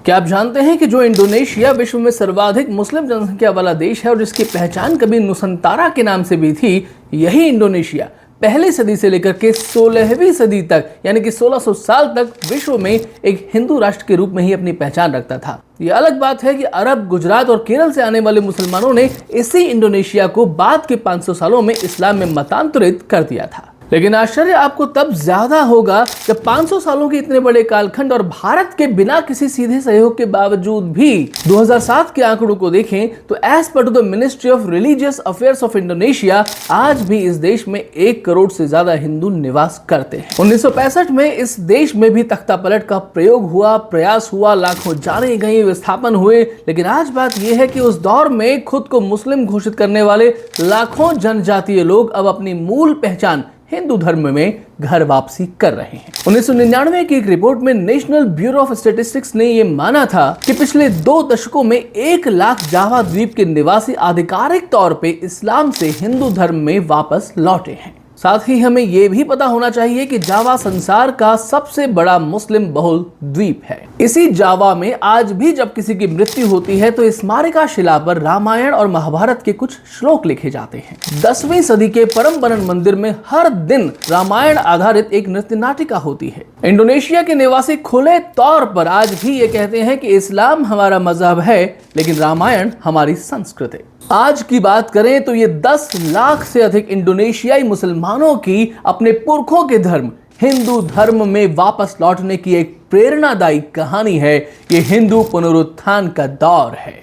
क्या आप जानते हैं कि जो इंडोनेशिया विश्व में सर्वाधिक मुस्लिम जनसंख्या वाला देश है और जिसकी पहचान कभी नुसंतारा के नाम से भी थी, यही इंडोनेशिया पहली सदी से लेकर के 16वीं सदी तक यानी कि 1600 साल तक विश्व में एक हिंदू राष्ट्र के रूप में ही अपनी पहचान रखता था। ये अलग बात है कि अरब, गुजरात और केरल से आने वाले मुसलमानों ने इसी इंडोनेशिया को बाद के 500 सालों में इस्लाम में मतांतरित कर दिया था। लेकिन आश्चर्य आपको तब ज्यादा होगा जब 500 सालों के इतने बड़े कालखंड और भारत के बिना किसी सीधे सहयोग के बावजूद भी 2007 के आंकड़ों को देखें तो as per to the ministry of religious affairs of Indonesia आज भी इस देश में 1 करोड़ से ज्यादा हिंदू निवास करते हैं। 1965 में इस देश में भी तख्ता पलट का प्रयोग हुआ, प्रयास हुआ, लाखों जाने गए, विस्थापन हुए, लेकिन आज बात यह है कि उस दौर में खुद को मुस्लिम घोषित करने वाले लाखों जनजातीय लोग अब अपनी मूल पहचान हिंदू धर्म में घर वापसी कर रहे हैं। 1999 की एक रिपोर्ट में नेशनल ब्यूरो ऑफ स्टैटिस्टिक्स ने यह माना था कि पिछले 2 दशकों में 1 लाख जावा द्वीप के निवासी आधिकारिक तौर पे इस्लाम से हिंदू धर्म में वापस लौटे हैं। साथ ही हमें यह भी पता होना चाहिए कि जावा संसार का सबसे बड़ा मुस्लिम बहुल द्वीप है। इसी जावा में आज भी जब किसी की मृत्यु होती है तो स्मारिका शिला पर रामायण और महाभारत के कुछ श्लोक लिखे जाते हैं। 10वीं सदी के परमबरन मंदिर में हर दिन रामायण आधारित एक नृत्य नाटिका होती है। इंडोनेशिया के निवासी खुले तौर पर आज भी ये कहते हैं कि इस्लाम हमारा मजहब है लेकिन रामायण हमारी संस्कृति। आज की बात करें तो ये 10 लाख से अधिक इंडोनेशियाई मुसलमानों की अपने पुरखों के धर्म हिंदू धर्म में वापस लौटने की एक प्रेरणादायी कहानी है। ये हिंदू पुनरुत्थान का दौर है।